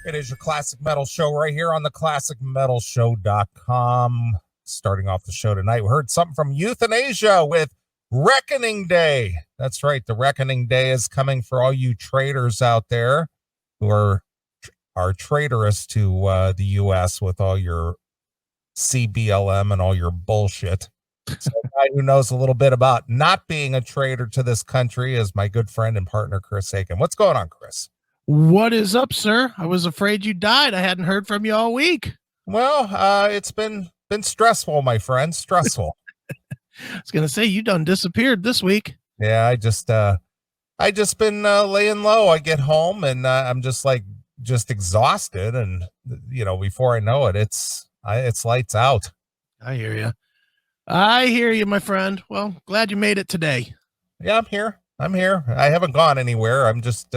It is your Classic Metal Show right here on the ClassicMetalShow.com. Starting off the show tonight, we heard something from Euthanasia with Reckoning Day. That's right. The Reckoning Day is coming for all you traitors out there who are traitorous to the U.S. with all your CBLM and all your bullshit. So a guy who knows a little bit about not being a traitor to this country is my good friend and partner, Chris Aiken. What's going on, Chris? What is up, sir? I was afraid you died. I hadn't heard from you all week. Well, it's been stressful, my friend. Stressful. I was gonna say you done disappeared this week. Yeah, I just been laying low. I get home and I'm just exhausted, and before I know it, it's lights out. I hear you, my friend. Well, glad you made it today. Yeah, I'm here. I haven't gone anywhere. I'm just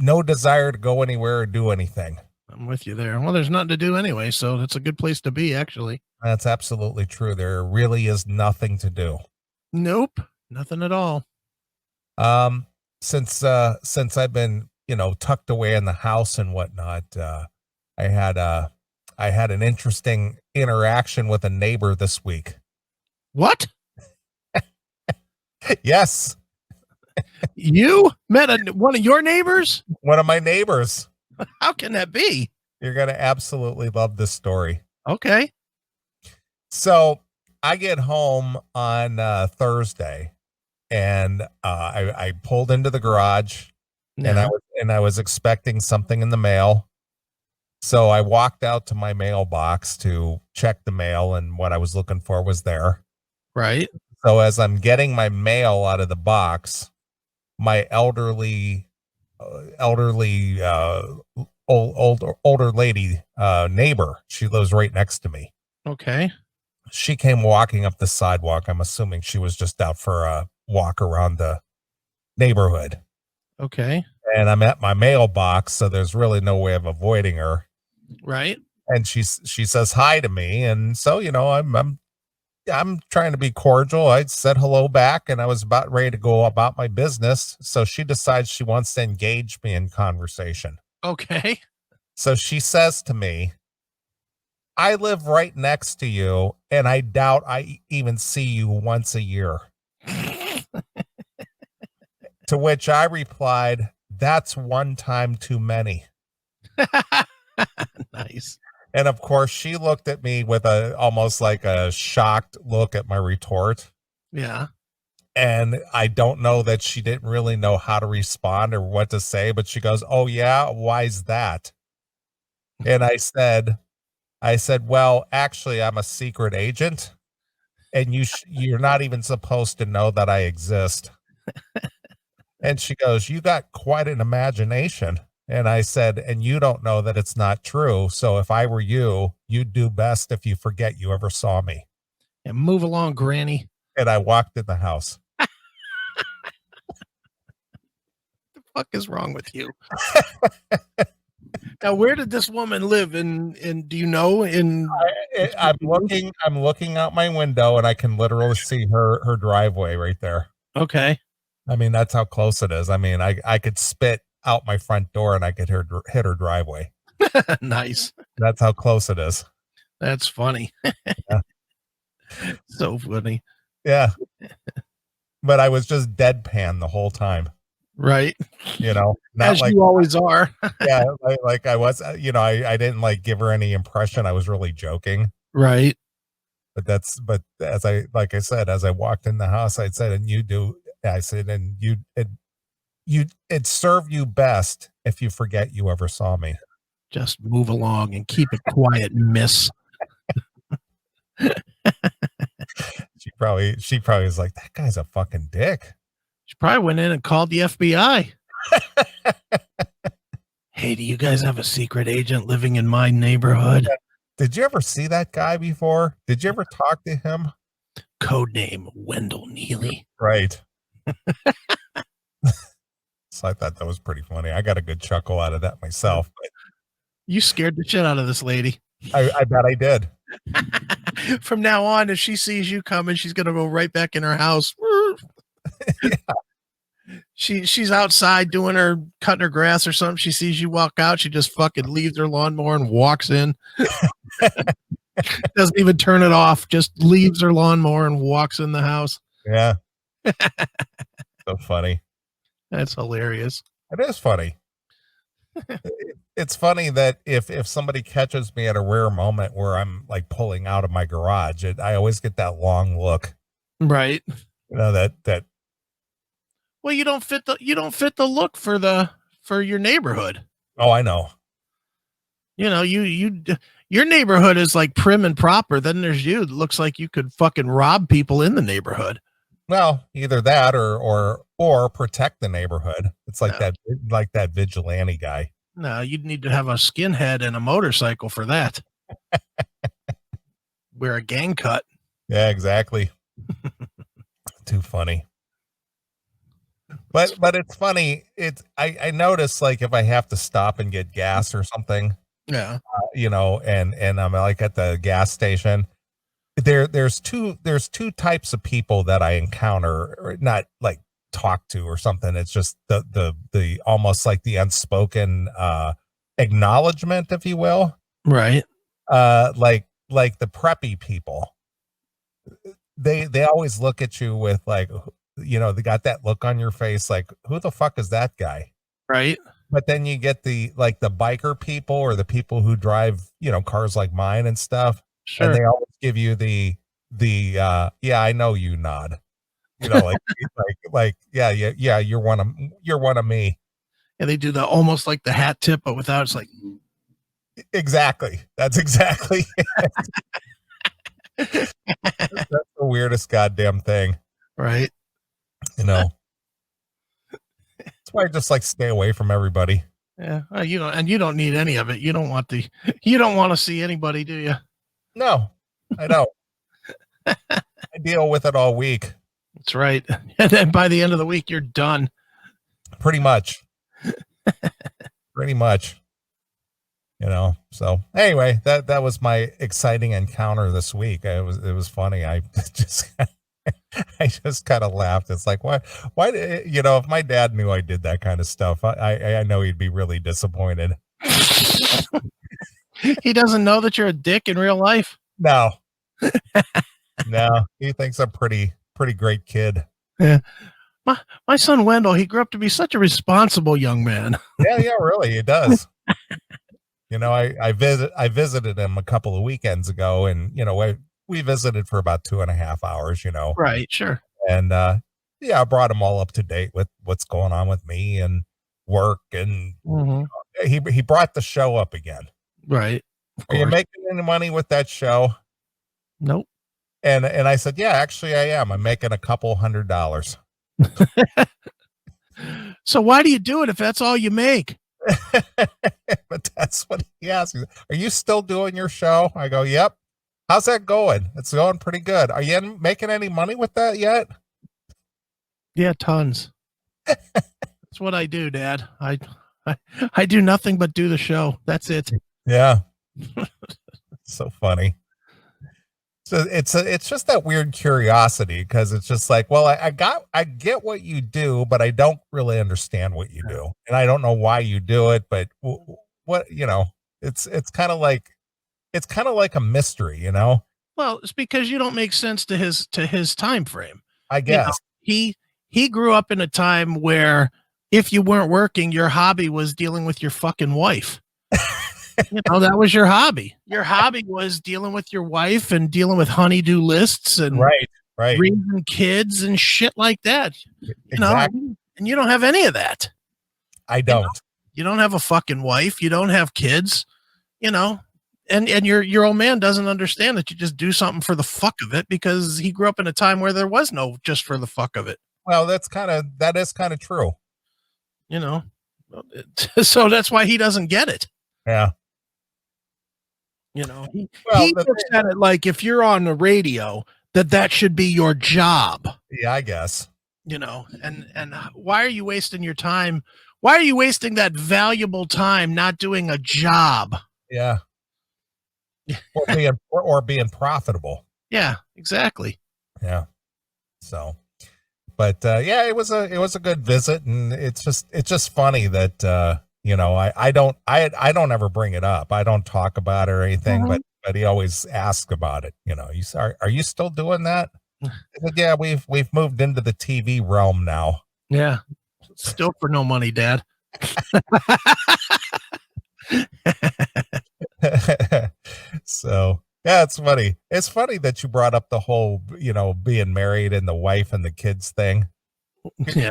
no desire to go anywhere or do anything. I'm with you there. Well, there's nothing to do anyway, so that's a good place to be, actually. That's absolutely true. There really is nothing to do. Nope, nothing at all. Since I've been, tucked away in the house and whatnot, I had an interesting interaction with a neighbor this week. What? Yes. You met one of your neighbors? One of my neighbors. How can that be? You're going to absolutely love this story. Okay. So I get home on Thursday, and I pulled into the garage, and I was expecting something in the mail. So I walked out to my mailbox to check the mail, and what I was looking for was there. Right. So as I'm getting my mail out of the box, my older lady neighbor, she lives right next to me. Okay. She came walking up the sidewalk. I'm assuming she was just out for a walk around the neighborhood. Okay. And I'm at my mailbox, so there's really no way of avoiding her. Right. And she says hi to me, and so I'm trying to be cordial. I said hello back, and I was about ready to go about my business. So she decides she wants to engage me in conversation. Okay. So she says to me, "I live right next to you, and I doubt I even see you once a year." To which I replied, "That's one time too many." Nice. And of course, she looked at me with almost like a shocked look at my retort. Yeah. And I don't know that she didn't really know how to respond or what to say, but she goes, "Oh yeah, why's that?" And I said, "Well, actually, I'm a secret agent, and you're not even supposed to know that I exist." And she goes, "You got quite an imagination." And I said, "And you don't know that it's not true. So if I were you, you'd do best if you forget you ever saw me." And move along, Granny. And I walked in the house. The fuck is wrong with you? Now, where did this woman live? In do you know? I'm looking out my window, and I can literally see her driveway right there. Okay. I mean, that's how close it is. I mean, I could spit out my front door and I could hit her driveway. Nice. That's how close it is. That's funny. Yeah. So funny. Yeah. But I was just deadpan the whole time. Right. Not as like you always are. Yeah. Like I was, I didn't give her any impression. I was really joking. Right. But as I said, as I walked in the house, I said, it'd serve you best if you forget you ever saw me. Just move along and keep it quiet, miss. She probably was like, "That guy's a fucking dick." She probably went in and called the FBI. Hey, do you guys have a secret agent living in my neighborhood? Did you ever see that guy before? Did you ever talk to him? Codename Wendell Neeley. Right. So I thought that was pretty funny. I got a good chuckle out of that myself. But you scared the shit out of this lady. I bet I did. From now on, if she sees you coming, she's going to go right back in her house. Yeah. She's outside cutting her grass or something. She sees you walk out. She just fucking leaves her lawnmower and walks in. Doesn't even turn it off. Just leaves her lawnmower and walks in the house. Yeah. So funny. That's hilarious. It is funny. It's funny that if somebody catches me at a rare moment where I'm like pulling out of my garage, I always get that long look. Right. You know, that. Well, you don't fit the look for your neighborhood. Oh, I know. You know, your neighborhood is like prim and proper. Then there's you. It looks like you could fucking rob people in the neighborhood. Well, either that or protect the neighborhood. It's like that vigilante guy. No, you'd need to have a skinhead and a motorcycle for that. Wear a gang cut. Yeah, exactly. Too funny. But it's funny. I notice, like, if I have to stop and get gas or something, Yeah. you know, and I'm like at the gas station, there's two types of people that I encounter, or not like talk to or something. It's just the almost like the unspoken acknowledgement, if you will. Right. Like the preppy people. They always look at you with like, you know, they got that look on your face like, who the fuck is that guy? Right. But then you get the biker people or the people who drive, you know, cars like mine and stuff. Sure. And they always give you the yeah, I know you nod. You know, like yeah, you're one of me. And they do the almost like the hat tip, but without, it's like Exactly. That's exactly it. That's the weirdest goddamn thing. right. You know. That's why I just like stay away from everybody. Yeah. You know, and you don't need any of it. You don't want to see anybody, do you? No, I don't. I deal with it all week. That's right. And then by the end of the week, you're done. Pretty much. Pretty much. You know, so anyway, that was my exciting encounter this week. It was funny. I just kind of laughed. It's like, why, you know, if my dad knew I did that kind of stuff, I know he'd be really disappointed. He doesn't know that you're a dick in real life. No, no, he thinks I'm pretty great kid. Yeah. My son Wendell, he grew up to be such a responsible young man. Yeah, really, he does. You know, I visited him a couple of weekends ago, and you know, we visited for about 2.5 hours. You know, Right, sure. And yeah, I brought him all up to date with what's going on with me and work, and he brought the show up again. Right. Are you making any money with that show? Nope. And I said, yeah, actually I am. I'm making a couple $100. So why do you do it if that's all you make? But that's what he asked me. Are you still doing your show? I go, yep. How's that going? It's going pretty good. Are you making any money with that yet? Yeah, tons. That's what I do, Dad. I do nothing but do the show. That's it. Yeah. So funny. So it's just that weird curiosity, because it's just like, well, I get what you do, but I don't really understand what you do, and I don't know why you do it. But what, you know, it's kind of like a mystery, you know. Well, it's because you don't make sense to his time frame. I guess he grew up in a time where if you weren't working, your hobby was dealing with your fucking wife. You know, that was your hobby. Your hobby was dealing with your wife and dealing with honeydew lists and right raising kids and shit like that. Exactly. You know, and you don't have any of that. I don't. You don't have a fucking wife. You don't have kids. You know, and your old man doesn't understand that you just do something for the fuck of it, because he grew up in a time where there was no just for the fuck of it. Well, that is kind of true. You know, so that's why he doesn't get it. Yeah. You know, he looks at it like if you're on the radio, that should be your job. Yeah, I guess. You know, and why are you wasting your time? Why are you wasting that valuable time not doing a job? Yeah. Or being profitable. Yeah, exactly. Yeah. So, But yeah, it was a good visit, and it's just funny that I don't ever bring it up. I don't talk about it or anything, Mhm. but he always asks about it. Are you still doing that? I said, yeah, we've moved into the TV realm now. Yeah. Still for no money, Dad. So yeah, it's funny. It's funny that you brought up the whole, being married and the wife and the kids thing, Yeah.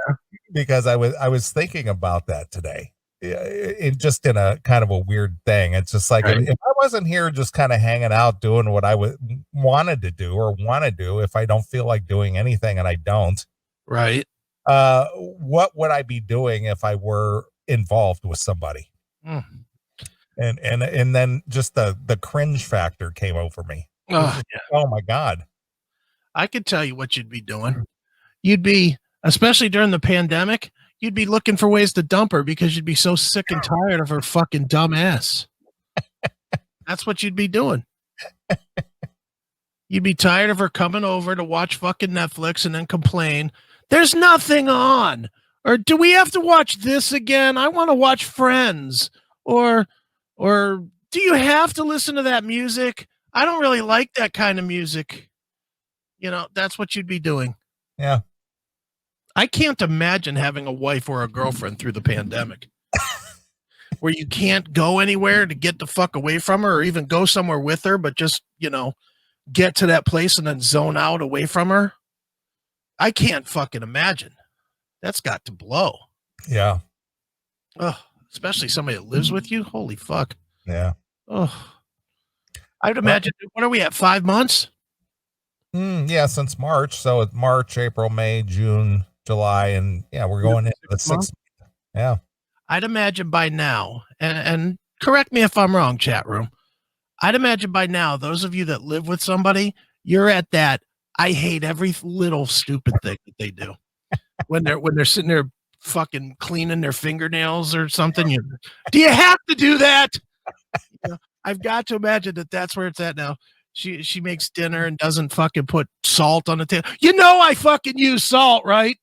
because I was thinking about that today. Yeah, just in a kind of a weird thing. It's just like Right. if I wasn't here just kind of hanging out doing what I wanted to do or want to do, if I don't feel like doing anything and I don't, Right. what would I be doing if I were involved with somebody? Mm. And then just the cringe factor came over me. Oh, Oh my God. I could tell you what you'd be doing. You'd be, especially during the pandemic, you'd be looking for ways to dump her because you'd be so sick and tired of her fucking dumb ass. That's what you'd be doing. You'd be tired of her coming over to watch fucking Netflix and then complain, there's nothing on. Or do we have to watch this again? I want to watch Friends. Or do you have to listen to that music? I don't really like that kind of music. That's what you'd be doing. Yeah. I can't imagine having a wife or a girlfriend through the pandemic where you can't go anywhere to get the fuck away from her or even go somewhere with her, but just, get to that place and then zone out away from her. I can't fucking imagine. That's got to blow. Yeah. Oh, especially somebody that lives with you. Holy fuck. Yeah. Oh, I'd imagine. What are we at? 5 months? Yeah, since March. So it's March, April, May, June, July, and yeah, we're going into the 6th month. Yeah. I'd imagine by now, and correct me if I'm wrong, chat room. I'd imagine by now, those of you that live with somebody, you're at that. I hate every little stupid thing that they do when they're sitting there fucking cleaning their fingernails or something. Do you have to do that? I've got to imagine that that's where it's at now. She makes dinner and doesn't fucking put salt on the table. I fucking use salt, right?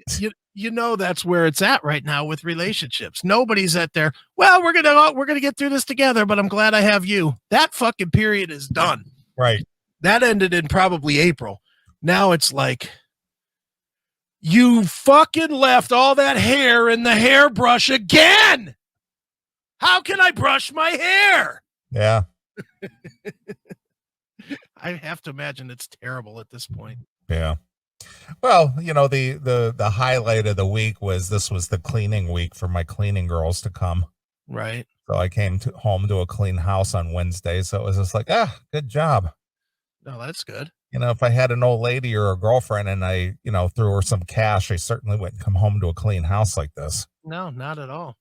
That's where it's at right now with relationships. Nobody's at there. Well, we're gonna get through this together, but I'm glad I have you. That fucking period is done. Right. That ended in probably April. Now it's like you fucking left all that hair in the hairbrush again. How can I brush my hair? Yeah. I have to imagine it's terrible at this point. Yeah. Well, the highlight of the week was the cleaning week for my cleaning girls to come. Right. So I came home to a clean house on Wednesday. So it was just like, good job. No, that's good. If I had an old lady or a girlfriend and I, threw her some cash, I certainly wouldn't come home to a clean house like this. No, not at all.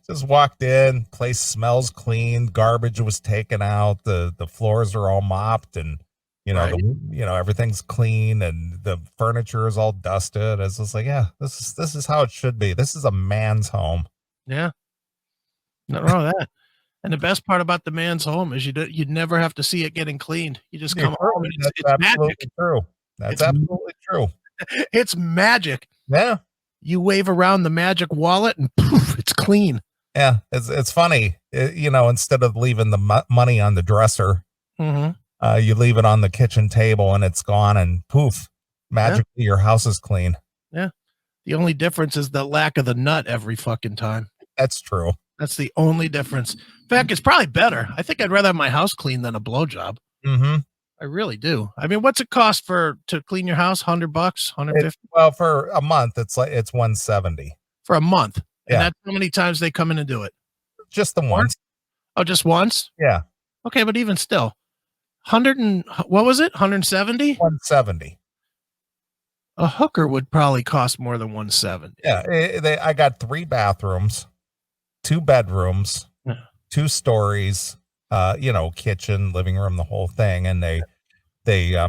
Just walked in, place smells clean, garbage was taken out, the floors are all mopped, and Right. everything's clean and the furniture is all dusted. It's just like, yeah, this is how it should be. This is a man's home. Yeah. Nothing wrong with that. And the best part about the man's home is you'd never have to see it getting cleaned. You just come home and it's absolutely magic. True. That's absolutely true. It's magic. Yeah. You wave around the magic wallet and poof, it's clean. Yeah. It's funny. Instead of leaving the money on the dresser, you leave it on the kitchen table and it's gone and poof, magically your house is clean. Yeah. The only difference is the lack of the nut every fucking time. That's true. That's the only difference. In fact, it's probably better. I think I'd rather have my house clean than a blowjob. Mm-hmm. I really do. I mean, what's it cost to clean your house? $100, $150? Well, for a month, it's $170 for a month. And Yeah. that's how many times they come in and do it. Just the once. Oh, just once? Yeah. Okay, but even still, what was it? 170? 170. A hooker would probably cost more than 170. Yeah. I got 3 bathrooms, 2 bedrooms, 2 stories, kitchen, living room, the whole thing. And they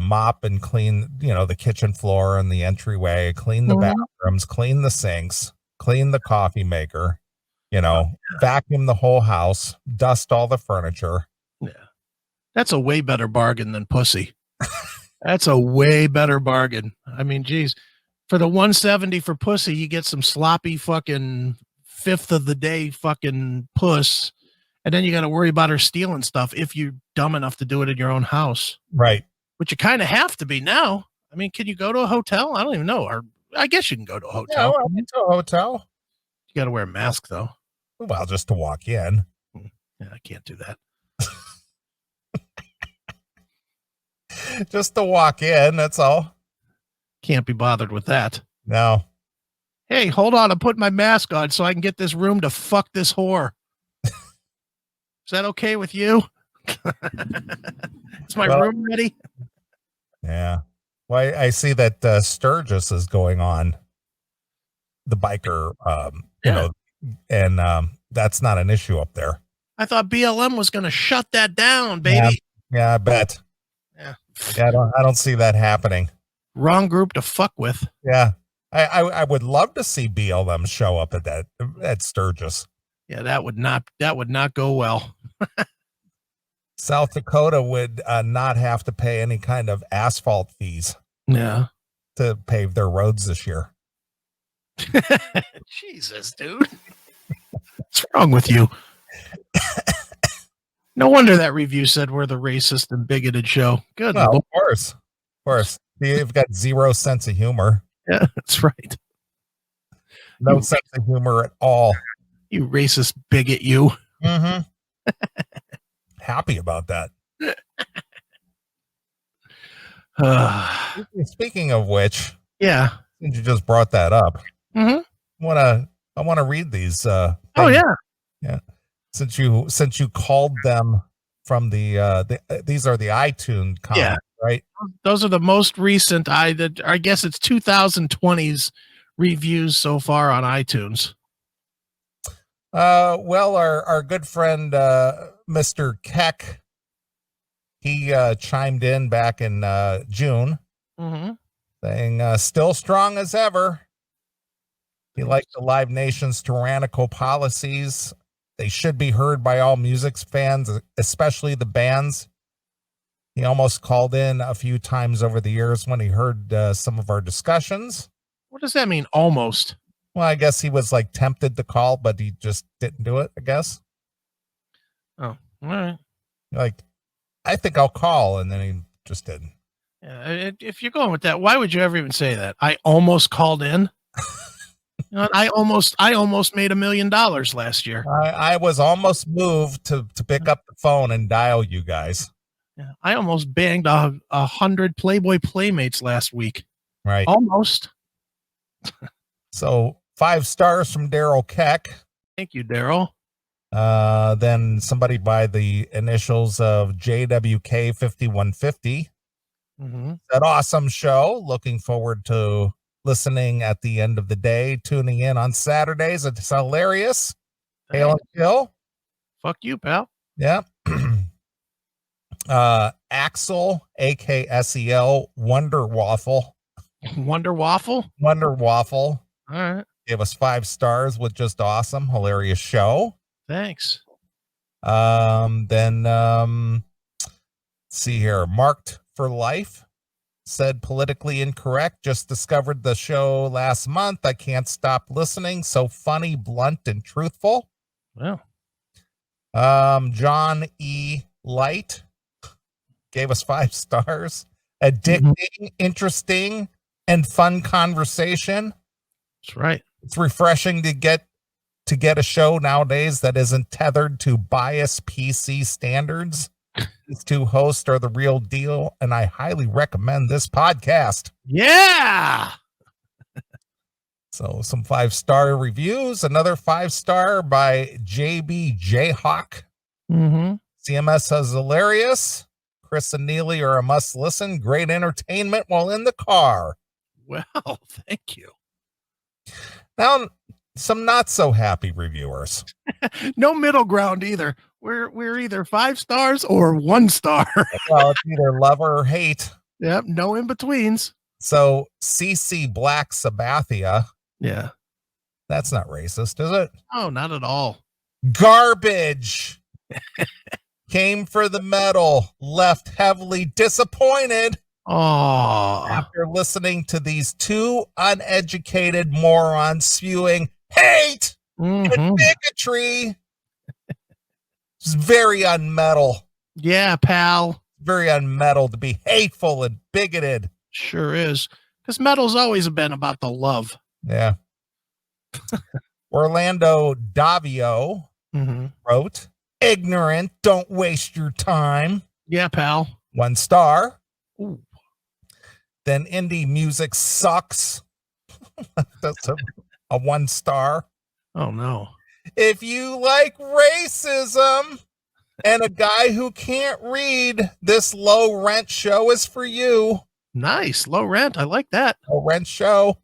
mop and clean, the kitchen floor and the entryway, clean the bathrooms, clean the sinks, clean the coffee maker, vacuum the whole house, dust all the furniture. Yeah. That's a way better bargain than pussy. That's a way better bargain. I mean, geez, for the $170 for pussy, you get some sloppy fucking fifth of the day fucking puss. And then you got to worry about her stealing stuff if you're dumb enough to do it in your own house. Right. Which you kind of have to be now. I mean, can you go to a hotel? I don't even know. Or I guess you can go to a Yeah, hotel. well, to a hotel. You got to wear a mask, though. Well, just to walk in. Yeah, I can't do that. Just to walk in, that's all. Can't be bothered with that. No. Hey, hold on. I'm putting my mask on so I can get this room to fuck this whore. Is that okay with you? Is my room ready? Yeah. Well, I see that Sturgis is going on the biker, you know, and that's not an issue up there. I thought BLM was going to shut that down, baby. Yeah, I bet. Yeah. I don't see that happening. Wrong group to fuck with. Yeah. I would love to see BLM show up at Sturgis. Yeah, that would not go well. South Dakota would not have to pay any kind of asphalt fees. Yeah. To pave their roads this year. Jesus, dude. What's wrong with you? No wonder that review said we're the racist and bigoted show. Good. Well, of course. Of course. You've got zero sense of humor. Yeah, that's right. No sense of humor at all. You racist bigot, you. Mm-hmm. Happy about that. Speaking of which, yeah, since you just brought that up, I want to read these. Oh yeah. Since you called them from the these are the iTunes comments, right? Those are the most recent. I guess it's 2020's reviews so far on iTunes. Well, our good friend Mr. Keck, he chimed in back in June, saying still strong as ever. He liked the Live Nation's tyrannical policies. They should be heard by all music fans, especially the bands. He almost called in a few times over the years when he heard some of our discussions. What does that mean, almost? Well, I guess he was like tempted to call, but he just didn't do it, I guess. Oh, all right. Like, I think I'll call, and then he just didn't. Yeah, if you're going with that, why would you ever even say that? I almost called in. You know, I almost made $1 million last year. I was almost moved to pick up the phone and dial you guys. Yeah, I almost banged 100 Playboy Playmates last week. Right. Almost. So 5 stars from Daryl Keck. Thank you, Daryl. Then somebody by the initials of JWK 5150. That awesome show. Looking forward to listening at the end of the day, tuning in on Saturdays. It's hilarious. Hail and kill. Fuck you, pal. Yeah. Axel, AKSEL, Wonder Waffle. Wonder Waffle? Wonder Waffle. All right. Gave us 5 stars with just awesome, hilarious show. Thanks. Then let's see here. Marked for Life said politically incorrect. Just discovered the show last month. I can't stop listening. So funny, blunt, and truthful. Well. John E. Light gave us 5 stars. Addicting, interesting, and fun conversation. That's right. It's refreshing to get a show nowadays that isn't tethered to biased PC standards. These 2 hosts are the real deal, and I highly recommend this podcast. Yeah. So some 5-star reviews. Another 5-star by JB Jayhawk. CMS says hilarious. Chris and Neeley are a must listen. Great entertainment while in the car. Well, thank you. Now, some not so happy reviewers. No middle ground either. We're either 5 stars or 1 star. Well, it's either love or hate. Yep, no in betweens. So CC Black Sabathia. Yeah. That's not racist, is it? Oh, not at all. Garbage. Came for the medal, left heavily disappointed. Oh, after listening to these two uneducated morons spewing hate and bigotry. It's very unmetal. Yeah, pal. Very unmetal to be hateful and bigoted. Sure is. Because metal's always been about the love. Yeah. Orlando Davio wrote, ignorant, don't waste your time. Yeah, pal. 1 star. Ooh. Then indie music sucks. That's a 1 star. Oh, no. If you like racism and a guy who can't read, this low rent show is for you. Nice. Low rent. I like that. Low rent show.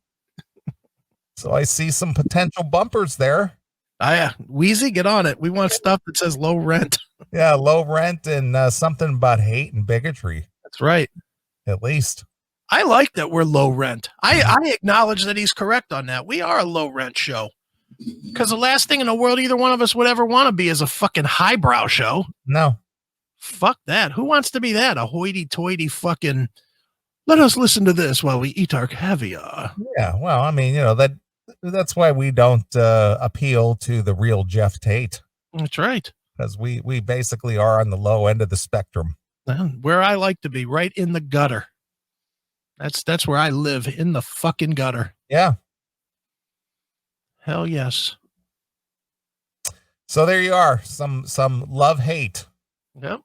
So I see some potential bumpers there. Wheezy, get on it. We want stuff that says low rent. Yeah, low rent and something about hate and bigotry. That's right. At least. I like that we're low rent. I acknowledge that he's correct on that. We are a low rent show. Because the last thing in the world either one of us would ever want to be is a fucking highbrow show. No. Fuck that. Who wants to be that? A hoity-toity fucking, let us listen to this while we eat our caviar. Yeah, well, I mean, that's why we don't appeal to the real Jeff Tate. That's right. Because we basically are on the low end of the spectrum. Where I like to be, right in the gutter. That's where I live, in the fucking gutter. Yeah. Hell yes. So there you are. Some love hate. Yep.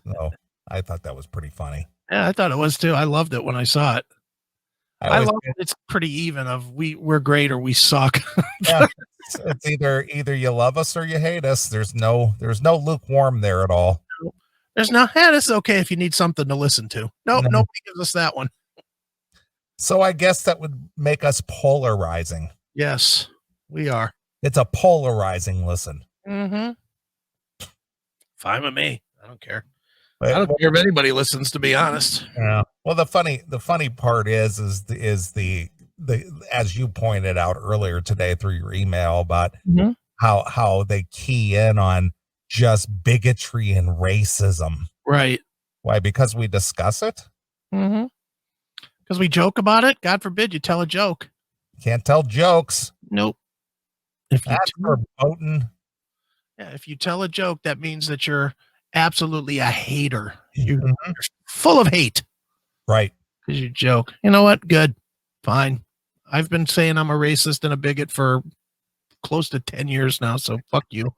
No, I thought that was pretty funny. Yeah, I thought it was too. I loved it when I saw it. I love it. It's pretty even of we're great or we suck. Yeah, it's either you love us or you hate us. There's no lukewarm there at all. There's no, this is okay if you need something to listen to. Nope, nobody gives us that one. So I guess that would make us polarizing. Yes, we are. It's a polarizing listen. Fine with me. I don't care. I don't care if anybody listens, to be honest. Yeah. Well, the funny part is the as you pointed out earlier today through your email about how they key in on just bigotry and racism. Right. Why? Because we discuss it? Because we joke about it? God forbid you tell a joke. Can't tell jokes. Nope. That's verboten. Yeah, if you tell a joke, that means that you're absolutely a hater. You're full of hate. Right. Because you joke. You know what? Good. Fine. I've been saying I'm a racist and a bigot for close to 10 years now, so fuck you.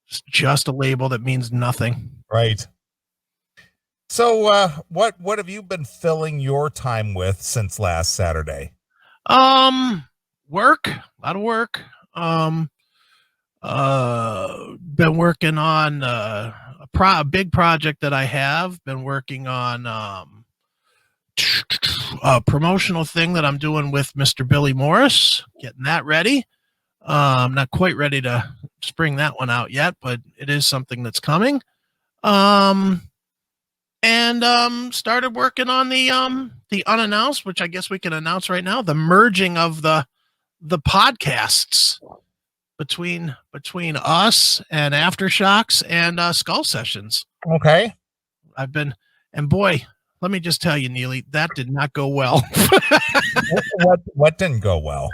It's just a label that means nothing. Right. So what have you been filling your time with since last Saturday? Work. A lot of work. Been working on a big project that I have. Been working on a promotional thing that I'm doing with Mr. Billy Morris. Getting that ready. I'm not quite ready to spring that one out yet, but it is something that's coming. And started working on the unannounced, which I guess we can announce right now, the merging of the podcasts between us and Aftershocks and Skull Sessions. Okay. And boy, let me just tell you, Neely, that did not go well. What didn't go well?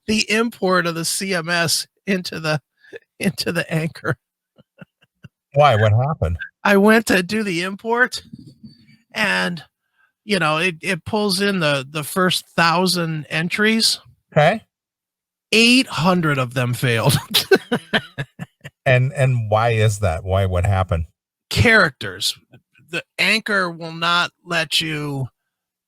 The import of the CMS into the Anchor. Why? What happened? I went to do the import, and it pulls in the first 1,000 entries. Okay. 800 of them failed. And why is that? Why? What happened? Characters. The Anchor will not let you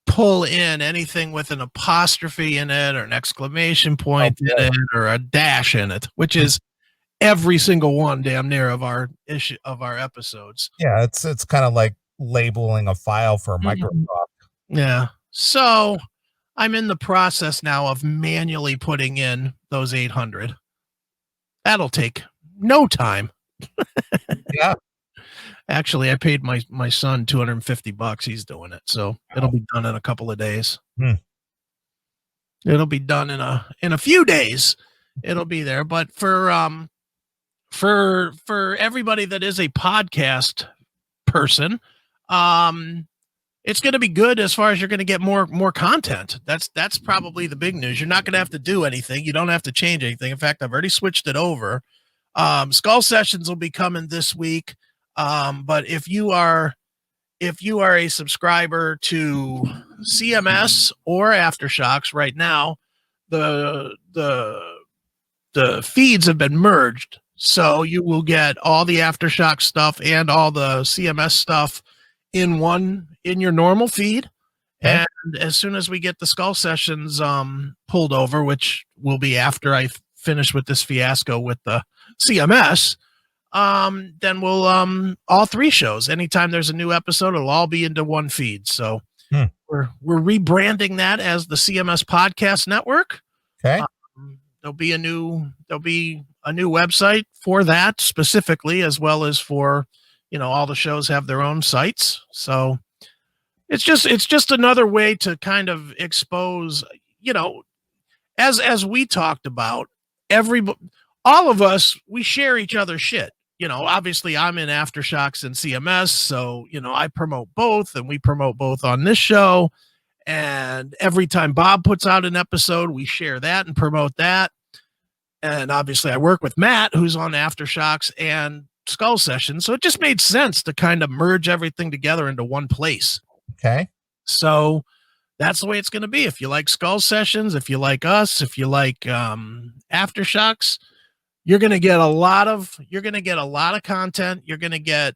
pull in anything with an apostrophe in it or an exclamation point in it or a dash in it, which is every single one damn near of our episodes. Yeah, it's kind of like labeling a file for Microsoft. Yeah. So I'm in the process now of manually putting in those 800. That'll take no time. Yeah. Actually, I paid my son $250. He's doing it, so it'll be done in a couple of days. It'll be done in a few days. It'll be there. But for everybody that is a podcast person, it's going to be good as far as you're going to get more content. That's probably the big news. You're not going to have to do anything. You don't have to change anything. In fact, I've already switched it over. Skull Sessions will be coming this week. But if you are a subscriber to CMS or Aftershocks right now, the feeds have been merged. So you will get all the Aftershock stuff and all the CMS stuff in your normal feed. Okay. And as soon as we get the Skull Sessions pulled over, which will be after I finish with this fiasco with the CMS, then we'll all three shows. Anytime there's a new episode, it'll all be into one feed. So we're rebranding that as the CMS Podcast Network. Okay. There'll be a new website for that specifically, as well as for, all the shows have their own sites. So it's just another way to kind of expose, as we talked about, all of us, we share each other's shit. Obviously I'm in Aftershocks and CMS, so, I promote both, and we promote both on this show. And every time Bob puts out an episode, we share that and promote that. And obviously I work with Matt, who's on Aftershocks and Skull Sessions. So it just made sense to kind of merge everything together into one place. Okay. So that's the way it's going to be. If you like Skull Sessions, if you like us, if you like Aftershocks, you're going to get a lot of content. You're going to get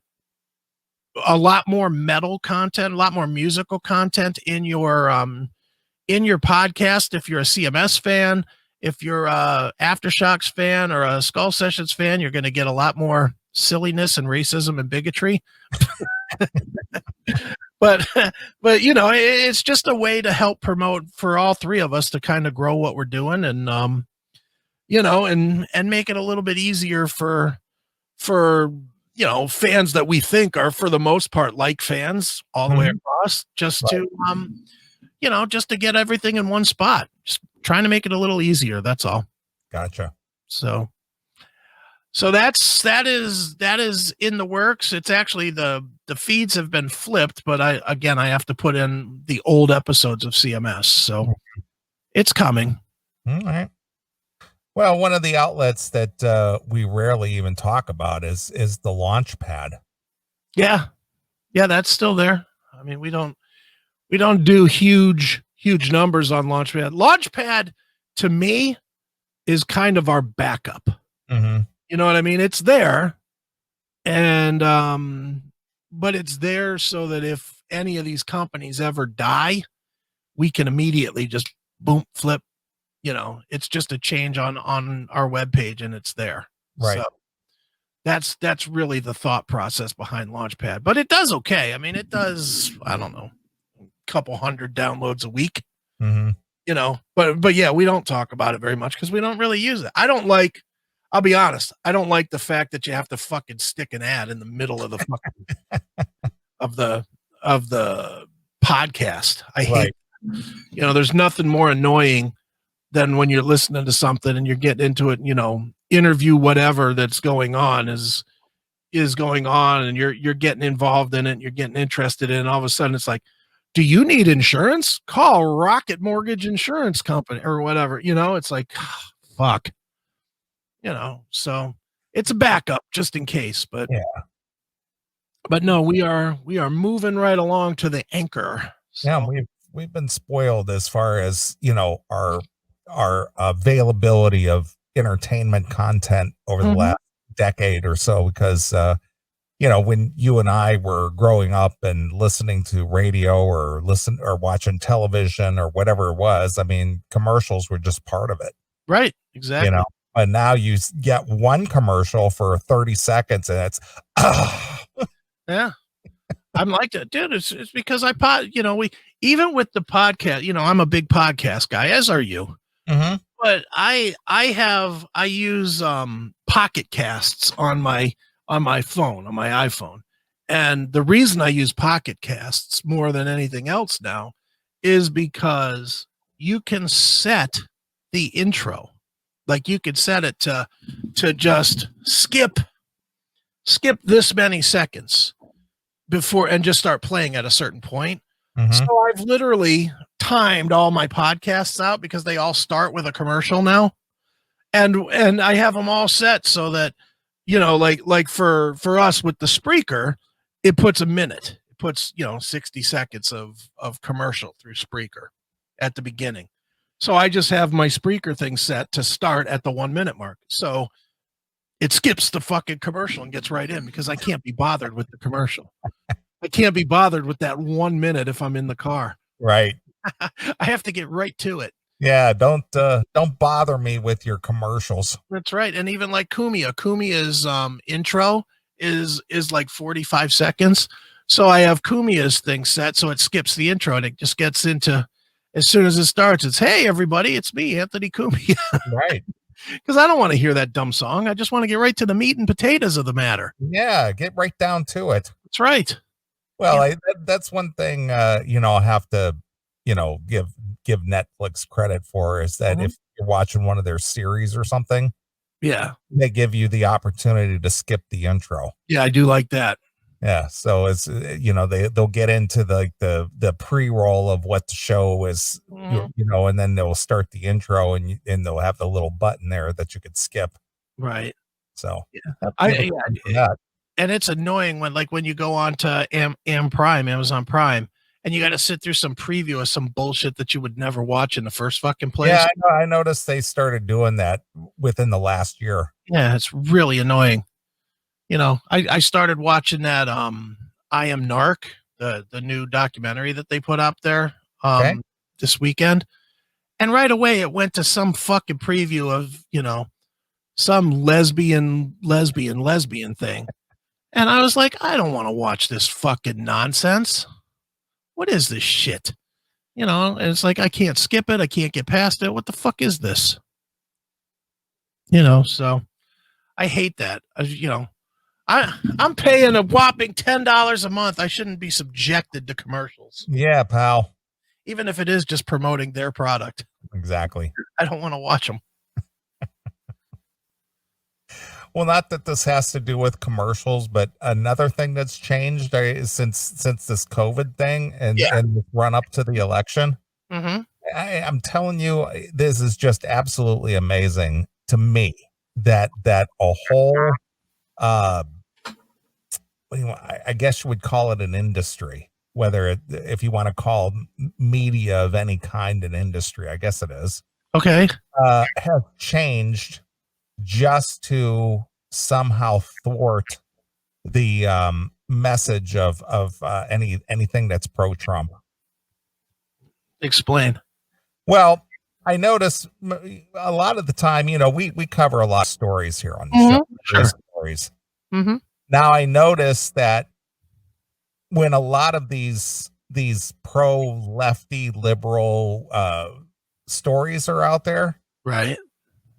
a lot more metal content, a lot more musical content in your podcast. If you're a CMS fan, if you're a Aftershocks fan or a Skull Sessions fan, you're going to get a lot more silliness and racism and bigotry. But it's just a way to help promote for all three of us to kind of grow what we're doing, and and make it a little bit easier for fans that we think are, for the most part, like fans all the way across, just to just to get everything in one spot. Just trying to make it a little easier. That's all. Gotcha. So that is in the works. It's actually the feeds have been flipped, but I have to put in the old episodes of CMS. So it's coming. All right. Well, one of the outlets that we rarely even talk about is the Launchpad. Yeah, that's still there. I mean, we don't do huge numbers on Launchpad. Launchpad, to me, is kind of our backup. Mm-hmm. You know what I mean? It's there, and but it's there so that if any of these companies ever die, we can immediately just boom, flip. It's just a change on our webpage, and it's there. Right. So that's really the thought process behind Launchpad. But it does okay. I mean, it does, I don't know, a couple hundred downloads a week. Mm-hmm. But yeah, we don't talk about it very much because we don't really use it. I'll be honest, I don't like the fact that you have to fucking stick an ad in the middle of the fucking of the podcast. I hate there's nothing more annoying than when you're listening to something and you're getting into it, interview whatever that's going on is going on, and you're getting involved in it, and you're getting interested in it, and all of a sudden it's like, do you need insurance? Call Rocket Mortgage Insurance Company or whatever. It's like, fuck. So it's a backup just in case, but no, we are moving right along to the Anchor. So. Yeah, we've been spoiled as far as our availability of entertainment content over the last decade or so, because when you and I were growing up and listening to radio or watching television or whatever it was, I mean, commercials were just part of it. Right. Exactly. But now you get one commercial for 30 seconds and it's yeah. I'm like that, dude. It's because even with the podcast, I'm a big podcast guy, as are you. Mm-hmm. But I use Pocket Casts on my phone, on my iPhone. And the reason I use Pocket Casts more than anything else now is because you can set the intro. Like you could set it to just skip this many seconds before and just start playing at a certain point. Mhm. So I've literally timed all my podcasts out because they all start with a commercial now. And I have them all set so that, like for us with the Spreaker, it puts a minute. It puts, 60 seconds of commercial through Spreaker at the beginning. So I just have my Spreaker thing set to start at the 1 minute mark. So it skips the fucking commercial and gets right in because I can't be bothered with the commercial. I can't be bothered with that 1 minute if I'm in the car. Right. I have to get right to it. Yeah, don't bother me with your commercials. That's right. And even like Kumia's intro is like 45 seconds. So I have Kumia's thing set so it skips the intro and it just gets into, as soon as it starts, it's, hey everybody, it's me, Anthony Cumia. Right. Because I don't want to hear that dumb song. I just want to get right to the meat and potatoes of the matter. Yeah, get right down to it. That's right. Well, Yeah. that's one thing I'll have to, give Netflix credit for is that if you're watching one of their series or something, Yeah. they give you the opportunity to skip the intro. Yeah, I do like that. Yeah, so it's they'll get into the pre-roll of what the show is, and then they'll start the intro and they'll have the little button there that you could skip. Right. So Yeah. And it's annoying when you go on to Amazon Prime, and you got to sit through some preview of some bullshit that you would never watch in the first fucking place. Yeah, I noticed they started doing that within the last year. Yeah, it's really annoying. I started watching that I Am Narc, the new documentary that they put up there this weekend. And right away it went to some fucking preview of, some lesbian thing. And I was like, I don't want to watch this fucking nonsense. What is this shit? And it's like, I can't skip it. I can't get past it. What the fuck is this? So I hate that. I'm paying a whopping $10 a month. I shouldn't be subjected to commercials. Yeah, pal. Even if it is just promoting their product. Exactly. I don't want to watch them. Well, not that this has to do with commercials, but another thing that's changed is since this COVID thing and run up to the election. Mm-hmm. I'm telling you, this is just absolutely amazing to me that a whole, I guess you would call it an industry, if you want to call media of any kind an industry, I guess it is. Okay. Have changed just to somehow thwart the message of anything that's pro-Trump. Explain. Well, I notice a lot of the time, we cover a lot of stories here on the show. Sure. Stories. Mm-hmm. Now I notice that when a lot of these pro-lefty liberal stories are out there, right,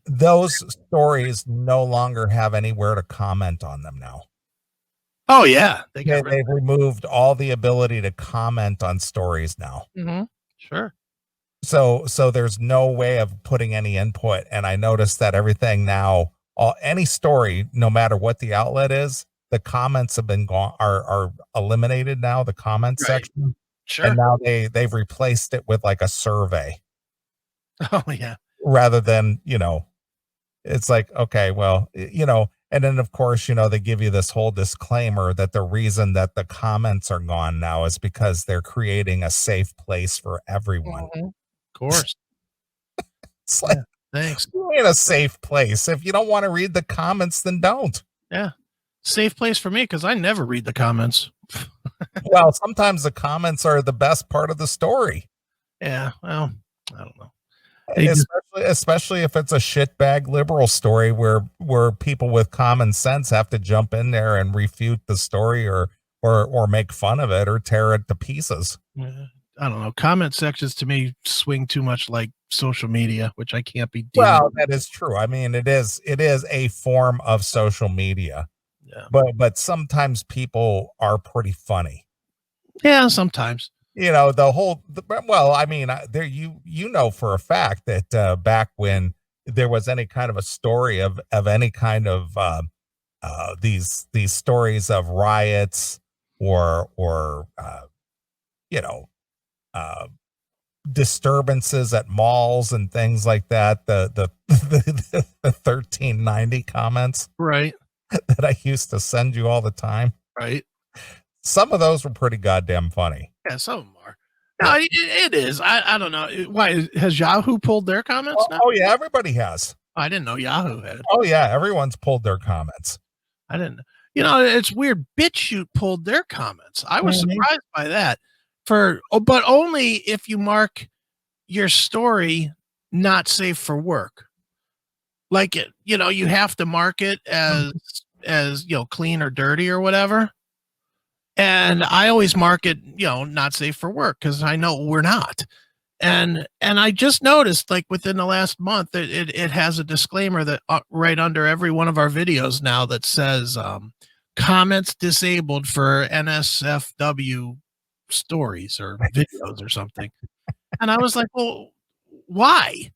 those stories no longer have anywhere to comment on them now. Oh yeah, they've removed all the ability to comment on stories now. Mm-hmm. Sure. So there's no way of putting any input, and I noticed that everything now, any story, no matter what the outlet is, the comments have been are eliminated now. The comment section, sure, and now they've replaced it with like a survey. Oh yeah, rather than it's like, okay, well, and then of course, they give you this whole disclaimer that the reason that the comments are gone now is because they're creating a safe place for everyone. Mm-hmm. Of course. It's like, thanks. You're in a safe place. If you don't want to read the comments, then don't. Yeah. Safe place for me because I never read the comments. Well, sometimes the comments are the best part of the story. Yeah. Well, I don't know. Especially if it's a shitbag liberal story where people with common sense have to jump in there and refute the story or make fun of it or tear it to pieces. I don't know. Comment sections to me swing too much like social media, which I can't be dealing Well, with. that is true. I mean, it is a form of social media. Yeah. But sometimes people are pretty funny. Yeah, sometimes. Well, I mean, there you know for a fact that back when there was any kind of a story of any kind of these stories of riots or disturbances at malls and things like that. The 1390 comments Right. that I used to send you all the time. Right. Some of those were pretty goddamn funny. Yeah, some of them are. No, it is. I don't know. Why has Yahoo pulled their comments now? Oh yeah, everybody has. I didn't know Yahoo had. Oh yeah, everyone's pulled their comments. I didn't. It's weird. BitChute pulled their comments. I was surprised by that. But only if you mark your story not safe for work. Like you have to mark it as clean or dirty or whatever. And I always mark it, not safe for work because I know we're not. And I just noticed, like within the last month, it has a disclaimer that right under every one of our videos now that says comments disabled for NSFW stories or videos or something. And I was like, well, why?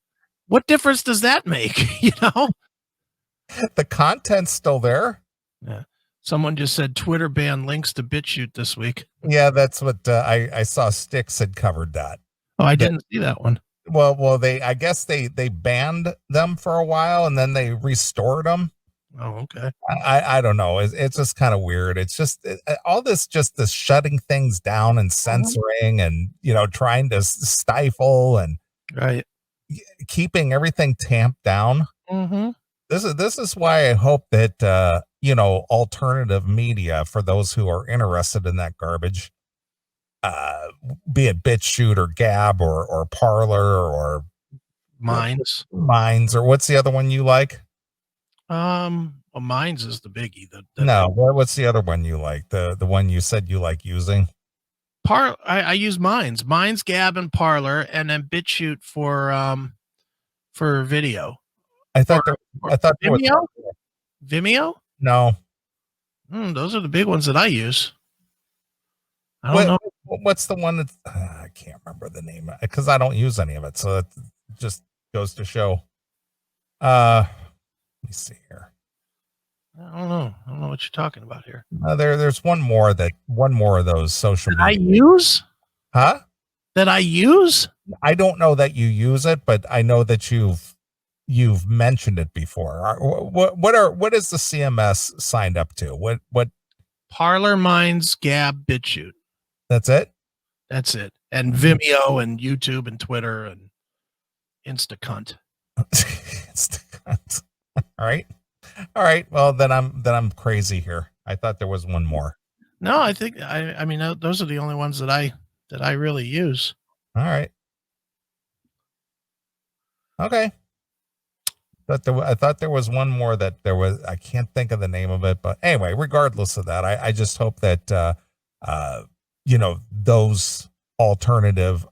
What difference does that make? The content's still there. Yeah. Someone just said Twitter banned links to BitChute this week. Yeah, that's what I saw. Styx had covered that. Oh, I didn't see that one. Well, I guess they banned them for a while and then they restored them. Oh, okay. I don't know. It's just kind of weird. It's just all this shutting things down and censoring and trying to stifle and right keeping everything tamped down. Mm-hmm. This is why I hope that alternative media, for those who are interested in that garbage, be it BitChute or Gab or Parler or Minds, or what's the other one you like? Well, Minds is the biggie. No, what's the other one you like? The one you said you like using? I use Minds, Gab, and Parler, and then BitChute for video. I thought Vimeo. Vimeo? No. Those are the big ones that I use. I don't know. What's the one that I can't remember the name because I don't use any of it. So it just goes to show. Let me see here. I don't know what you're talking about here. There's one more of those social media. I use? Huh? That I use? I don't know that you use it, but I know that you've mentioned it before. What is the CMS signed up to? What? Parler, Minds, Gab, BitChute. That's it? That's it. And Vimeo and YouTube and Twitter and Instacunt. Instacunt. All right. Well, then I'm crazy here. I thought there was one more. No, I think I mean those are the only ones that I really use. All right. Okay. I thought there was one more that there was. I can't think of the name of it, but anyway, regardless of that, I just hope that those alternative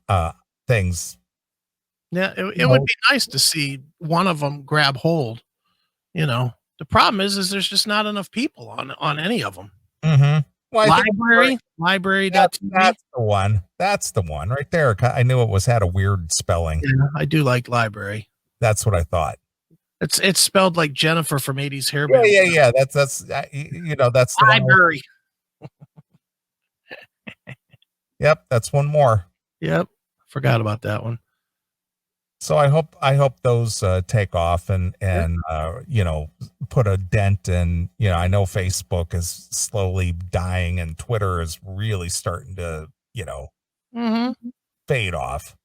things. Yeah, it would be nice to see one of them grab hold. The problem is there's just not enough people on any of them. Mm-hmm. Well, library. That's the one. That's the one right there. I knew it had a weird spelling. Yeah, I do like library. That's what I thought. It's spelled like Jennifer from 80s Hair Band. Yeah. That's that's the library. Yep, that's one more. Yep, forgot about that one. So I hope those take off and put a dent in. I know Facebook is slowly dying and Twitter is really starting to fade off.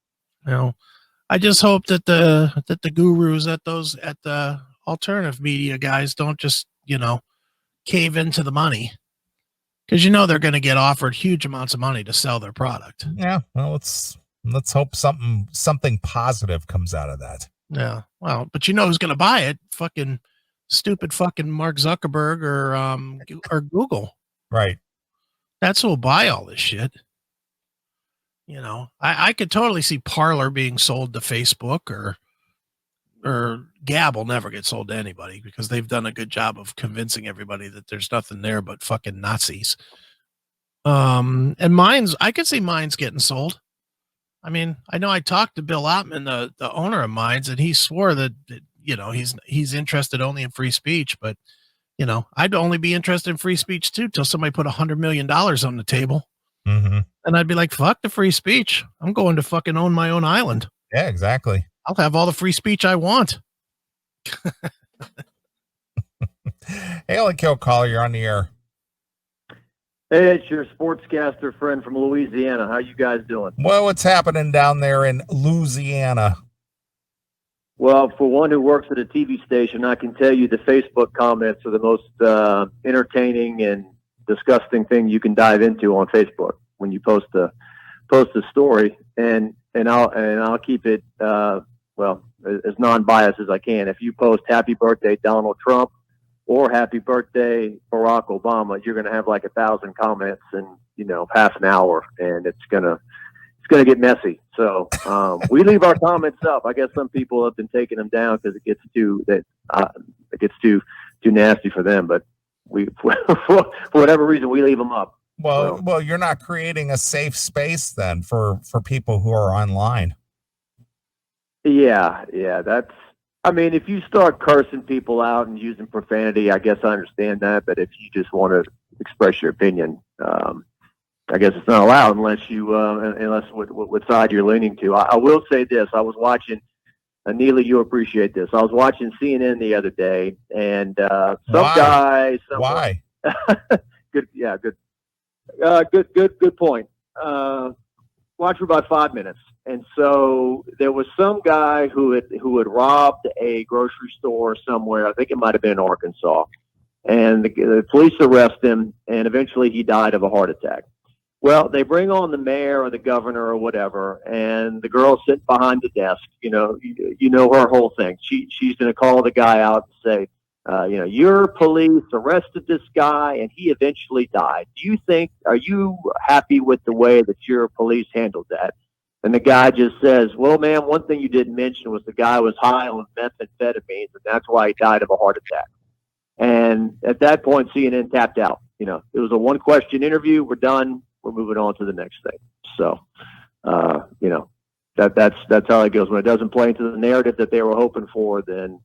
I just hope that the gurus at the alternative media guys don't just cave into the money, because they're going to get offered huge amounts of money to sell their product. Yeah, well, let's hope something positive comes out of that. Yeah, well, but who's going to buy it? Fucking stupid fucking Mark Zuckerberg or Google. Right. That's who'll buy all this shit. I could totally see Parler being sold to Facebook or Gab will never get sold to anybody because they've done a good job of convincing everybody that there's nothing there but fucking Nazis. And Minds, I could see Minds getting sold. I mean, I know I talked to Bill Ottman, the owner of Minds, and he swore that he's interested only in free speech, but I'd only be interested in free speech too till somebody put $100 million on the table. Mm-hmm. And I'd be like, fuck the free speech. I'm going to fucking own my own island. Yeah, exactly. I'll have all the free speech I want. Hail and Kill caller, you're on the air. Hey, it's your sportscaster friend from Louisiana. How you guys doing? Well, what's happening down there in Louisiana? Well, for one who works at a TV station, I can tell you the Facebook comments are the most entertaining and disgusting thing you can dive into on Facebook when you post a story, and I'll keep it as non-biased as I can. If you post "Happy Birthday Donald Trump" or "Happy Birthday Barack Obama," you're going to have like 1,000 comments in half an hour, and it's gonna get messy. So we leave our comments up. I guess some people have been taking them down because it gets too nasty for them. But we, for whatever reason, we leave them up. Well, you're not creating a safe space then for people who are online. Yeah, that's. I mean, if you start cursing people out and using profanity, I guess I understand that. But if you just want to express your opinion, I guess it's not allowed unless what side you're leaning to. I will say this: I was watching. Neeley, you appreciate this. I was watching CNN the other day, and guy. Why? Good. Yeah. Good. Good point. Watch for about 5 minutes. And so there was some guy who had robbed a grocery store somewhere. I think it might have been in Arkansas. And the police arrest him, and eventually he died of a heart attack. Well, they bring on the mayor or the governor or whatever, and the girl sitting behind the desk. You know her whole thing. She's going to call the guy out and say, your police arrested this guy and he eventually died. Are you happy with the way that your police handled that? And the guy just says, well, man, one thing you didn't mention was the guy was high on methamphetamines, and that's why he died of a heart attack. And at that point, CNN tapped out. It was a one-question interview. We're done. We're moving on to the next thing. So, that's how it goes. When it doesn't play into the narrative that they were hoping for, then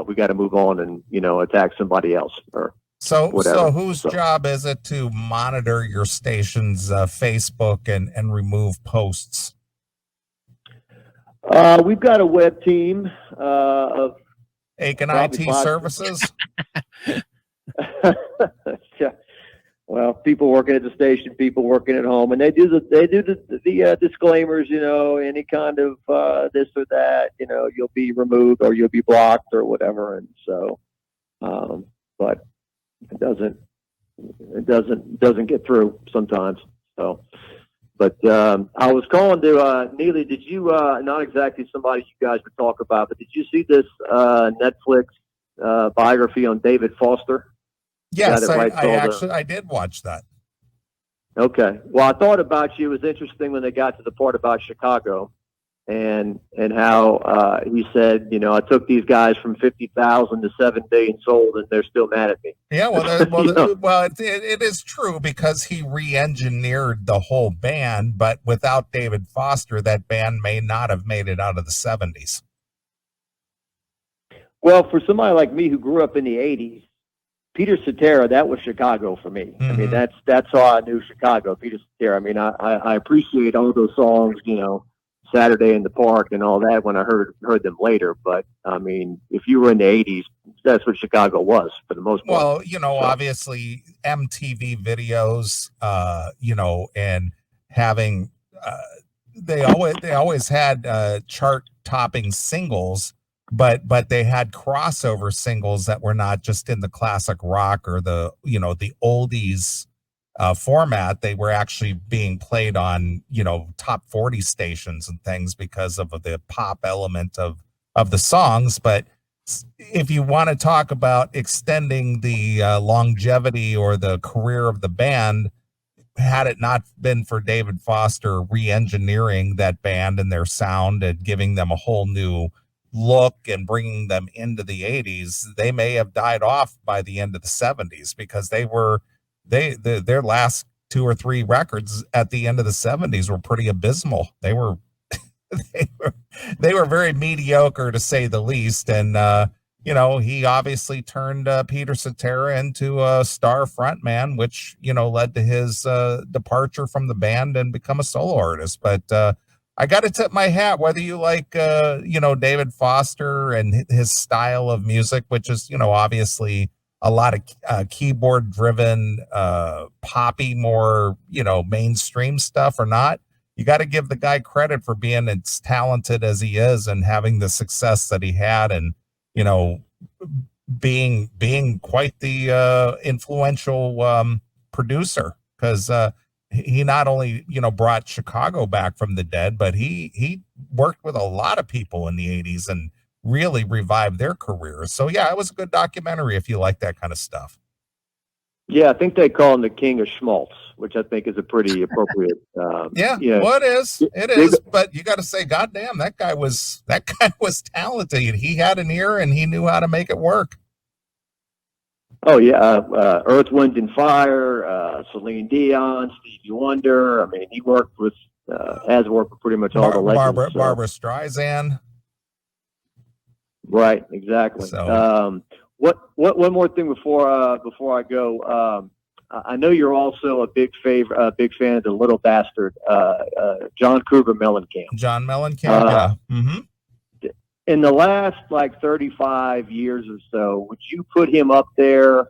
we got to move on and attack somebody else or whatever. So whose job is it to monitor your station's Facebook and remove posts? We've got a web team of Aiken IT Services. Yeah. Well, people working at the station, people working at home, and they do the disclaimers. Any kind of this or that. You'll be removed or you'll be blocked or whatever. And so, but it doesn't get through sometimes. So, but I was calling to Neeley. Did you not exactly somebody you guys would talk about, but did you see this Netflix biography on David Foster? Yes, I did watch that. Okay. Well, I thought about you. It was interesting when they got to the part about Chicago and how he said, I took these guys from 50,000 to 7 billion sold, and they're still mad at me. Yeah, it is true because he re-engineered the whole band, but without David Foster, that band may not have made it out of the 70s. Well, for somebody like me who grew up in the 80s, Peter Cetera, that was Chicago for me. Mm-hmm. I mean, that's how I knew Chicago, Peter Cetera. I mean, I appreciate all those songs, Saturday in the Park and all that when I heard them later. But, I mean, if you were in the 80s, that's what Chicago was for the most part. Well, obviously MTV videos, and having they always had chart-topping singles. But they had crossover singles that were not just in the classic rock or the oldies format. They were actually being played on, top 40 stations and things because of the pop element of the songs. But if you want to talk about extending the longevity or the career of the band, had it not been for David Foster re-engineering that band and their sound and giving them a whole new look and bringing them into the 80s, they may have died off by the end of the 70s because their last 2 or 3 records at the end of the 70s were pretty abysmal. They were very mediocre to say the least. And he obviously turned Peter Cetera into a star frontman, which, led to his departure from the band and become a solo artist. But I got to tip my hat, whether you like, David Foster and his style of music, which is, obviously a lot of keyboard driven, poppy, more, mainstream stuff or not. You got to give the guy credit for being as talented as he is and having the success that he had, and being quite the influential producer, because he not only brought Chicago back from the dead, but he worked with a lot of people in the 80s and really revived their careers. So yeah, it was a good documentary if you like that kind of stuff. Yeah, I think they call him the King of Schmaltz, which I think is a pretty appropriate. Well, it is. But you got to say, goddamn, that guy was talented. He had an ear and he knew how to make it work. Oh yeah, Earth, Wind and Fire, Celine Dion, Stevie Wonder. I mean, he worked with has worked with pretty much all the legends. Barbara Streisand. Right, exactly. So. What one more thing before I go. I know you're also a big fan of the Little Bastard, John Cougar Mellencamp. John Mellencamp, yeah. Mm-hmm. In the last 35 years or so, would you put him up there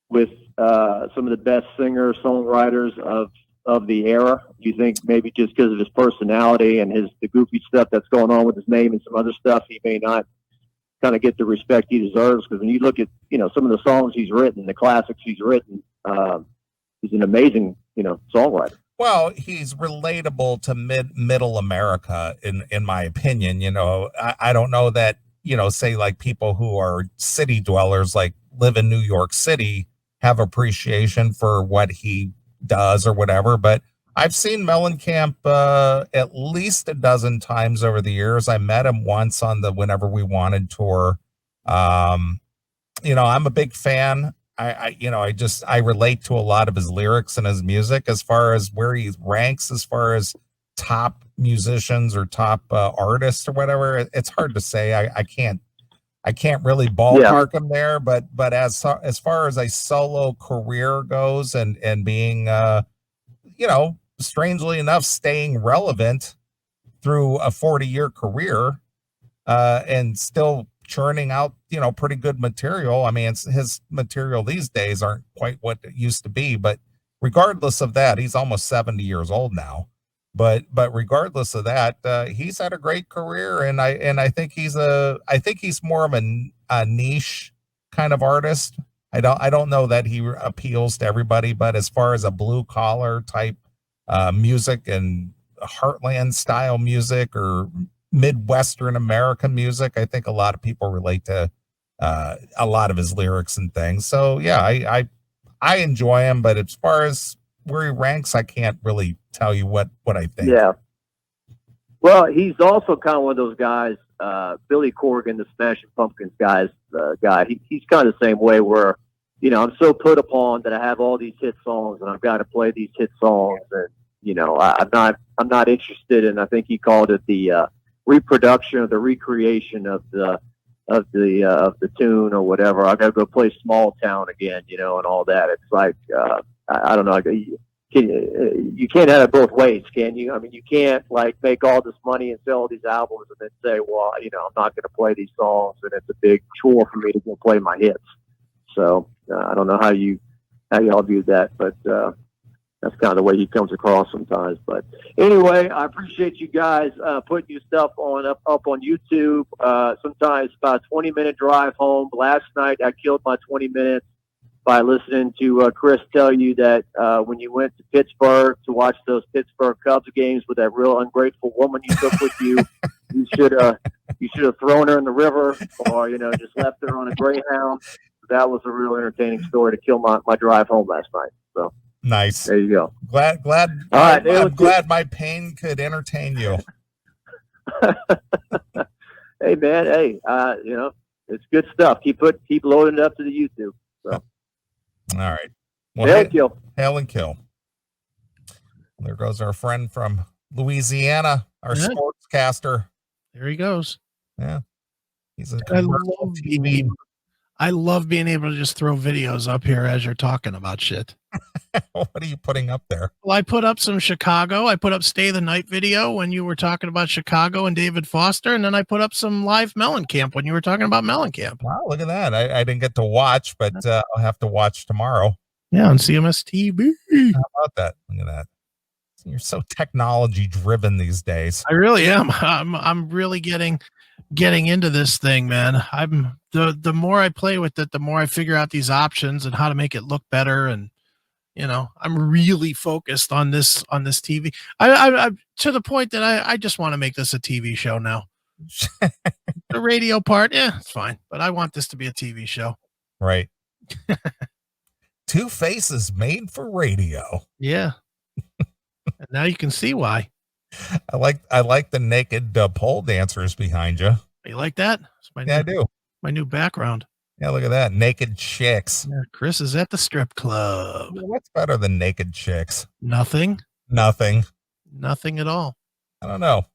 with some of the best singers, songwriters of the era? Do you think maybe just because of his personality and the goofy stuff that's going on with his name and some other stuff, he may not kind of get the respect he deserves? Because when you look at some of the songs he's written, the classics he's written, he's an amazing songwriter. Well, he's relatable to middle America, in my opinion. I don't know that say like people who are city dwellers, like live in New York City, have appreciation for what he does or whatever, but I've seen Mellencamp at least a dozen times over the years. I met him once on the Whenever We Wanted tour. I'm a big fan. I relate to a lot of his lyrics and his music as far as where he ranks as far as top musicians or top artists or whatever. It's hard to say. I can't really ballpark him there, but as far as a solo career goes and being strangely enough, staying relevant through a 40-year career and still churning out, pretty good material. I mean, his material these days aren't quite what it used to be, but regardless of that, he's almost 70 years old now. But regardless of that, he's had a great career, and I think he's more of a niche kind of artist. I don't know that he appeals to everybody, but as far as a blue collar type music and heartland style music or Midwestern American music, I think a lot of people relate to a lot of his lyrics and things. So yeah, I enjoy him, but as far as where he ranks, I can't really tell you what I think. Yeah. Well, he's also kind of one of those guys, Billy Corgan, the Smashing Pumpkins guy. He's kind of the same way where, I'm so put upon that I have all these hit songs and I've got to play these hit songs, and I'm not interested in. I think he called it the reproduction or the recreation of the tune or whatever. I got to go play Small Town again, and all that. It's like I don't know. You can't have it both ways, can you? I mean, you can't make all this money and sell all these albums and then say, well, I'm not going to play these songs, and it's a big chore for me to go play my hits. So I don't know how y'all view that, but that's kind of the way he comes across sometimes. But anyway, I appreciate you guys putting your stuff up on YouTube. Sometimes about a 20-minute drive home. Last night I killed my 20 minutes by listening to Chris tell you that when you went to Pittsburgh to watch those Pittsburgh Cubs games with that real ungrateful woman you took with you, you should have thrown her in the river, or just left her on a Greyhound. That was a real entertaining story to kill my drive home last night. So nice. There you go. All right, I'm glad my pain could entertain you. Hey man, it's good stuff. Keep loading it up to the YouTube. So. All right. Well, hail and kill. There goes our friend from Louisiana, our sportscaster. There he goes. Yeah. He's a I commercial love TV. I love being able to just throw videos up here as you're talking about shit. What are you putting up there? Well, I put up some Chicago. I put up Stay the Night video when you were talking about Chicago and David Foster. And then I put up some live Mellencamp when you were talking about Mellencamp. Wow, look at that. I didn't get to watch, but I'll have to watch tomorrow. Yeah, on CMS TV. How about that? Look at that. You're so technology driven these days. I really am. I'm really getting into this thing, man. I'm the more I play with it, the more I figure out these options and how to make it look better. And I'm really focused on this TV. I to the point that I just want to make this a TV show now. The radio part, it's fine, but I want this to be a TV show. Right. Two faces made for radio. Yeah. And now you can see why. I like the naked pole dancers behind you. You like that? I do. My new background. Yeah, look at that. Naked chicks. Yeah, Chris is at the strip club. What's better than naked chicks? Nothing at all. I don't know.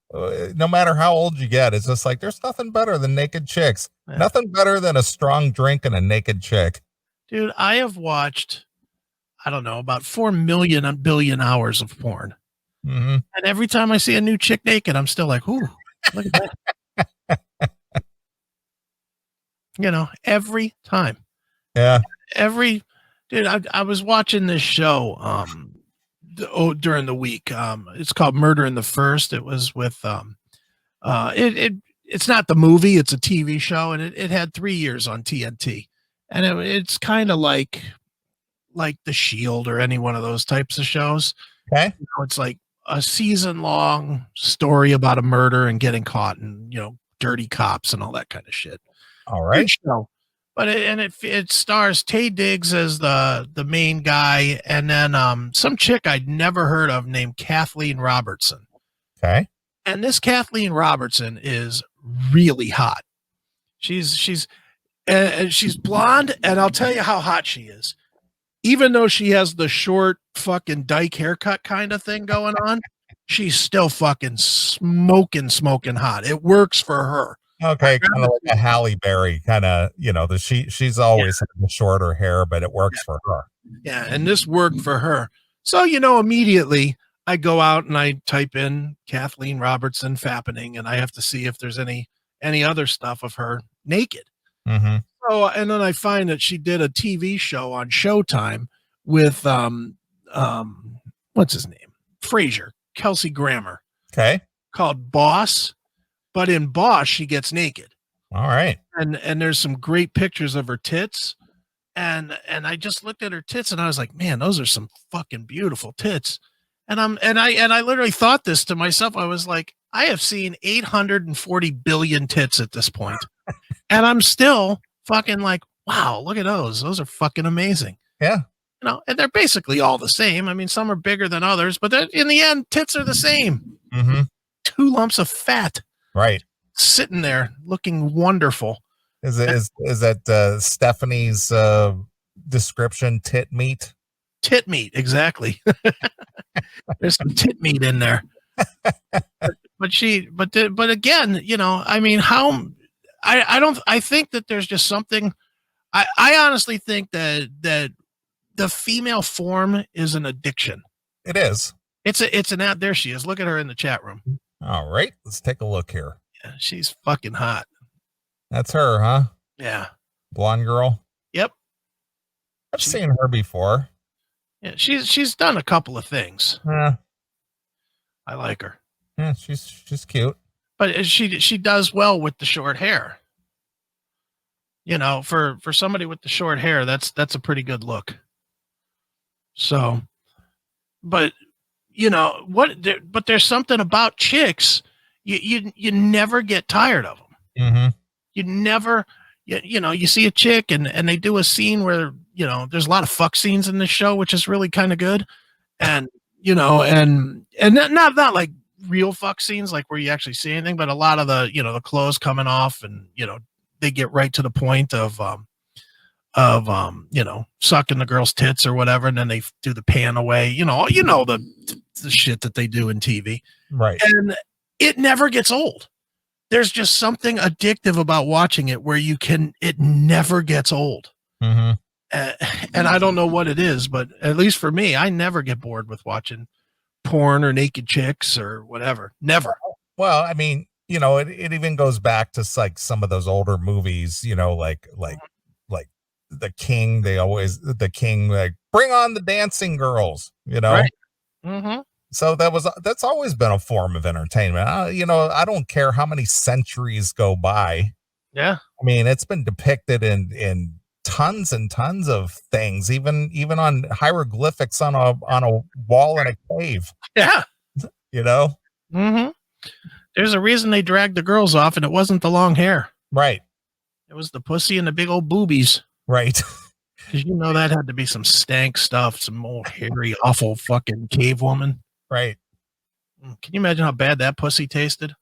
No matter how old you get, it's just like there's nothing better than naked chicks. Yeah. Nothing better than a strong drink and a naked chick. Dude, I have watched, I don't know, about 4 billion hours of porn. Mm-hmm. And every time I see a new chick naked, I'm still like, ooh, look at that. Every time. Yeah. Dude, I was watching this show during the week. It's called Murder in the First. It was with it's not the movie, it's a TV show, and it had 3 years on TNT. And it's kind of like The Shield or any one of those types of shows. Okay. It's like a season-long story about a murder and getting caught and, dirty cops and all that kind of shit. All right. Good show. But it stars Taye Diggs as the main guy, and then some chick I'd never heard of named Kathleen Robertson. Okay. And this Kathleen Robertson is really hot. She's blonde, and I'll tell you how hot she is. Even though she has the short fucking dyke haircut kind of thing going on, she's still fucking smoking hot. It works for her. Okay, kind of like a Halle Berry, kind of, she's always had the shorter hair, but it works for her. Yeah, and this worked for her. So, immediately I go out and I type in Kathleen Robertson fappening, and I have to see if there's any other stuff of her naked. Mm-hmm. So, and then I find that she did a TV show on Showtime with what's his name? Frasier, Kelsey Grammer. Okay. Called Boss. But in Boss, she gets naked. All right. And there's some great pictures of her tits. And I just looked at her tits and I was like, man, those are some fucking beautiful tits. And I literally thought this to myself. I was like, I have seen 840 billion tits at this point. And I'm still fucking like, wow, look at those. Those are fucking amazing. Yeah. And they're basically all the same. I mean, some are bigger than others, but in the end, tits are the same. Mm-hmm. 2 lumps of fat. Right. Sitting there looking wonderful. Is that Stephanie's description, tit meat? Tit meat, exactly. There's some tit meat in there. But again, I mean, I think that there's just something. I honestly think that the female form is an addiction. It is. It's an ad. There she is. Look at her in the chat room. All right, let's take a look here. Yeah, she's fucking hot. That's her, huh? Yeah. Blonde girl. Yep. I've seen her before. Yeah, she's done a couple of things. Yeah. I like her. Yeah, she's cute. But she does well with the short hair. For somebody with the short hair, that's a pretty good look. So, but but there's something about chicks. You never get tired of them. Mm-hmm. You never, you see a chick and they do a scene where, there's a lot of fuck scenes in this show, which is really kind of good. And, and not like real fuck scenes, like where you actually see anything, but a lot of the, the clothes coming off and, they get right to the point of sucking the girl's tits or whatever. And then they do the pan away, the shit that they do in TV. Right. And it never gets old. there's just something addictive about watching it where it never gets old. Mm-hmm. And I don't know what it is, but at least for me, I never get bored with watching porn or naked chicks or whatever. Never. Well, I mean, it even goes back to like some of those older movies, like the King. The King, like, bring on the dancing girls, Right. Mm-hmm. So that's always been a form of entertainment. I don't care how many centuries go by. Yeah. I mean, it's been depicted in tons and tons of things, even on hieroglyphics on a wall in a cave. Yeah. Mm-hmm. There's a reason they dragged the girls off, and it wasn't the long hair. Right. It was the pussy and the big old boobies. Right. Because that had to be some stank stuff, some old hairy, awful fucking cave woman. Right. Can you imagine how bad that pussy tasted?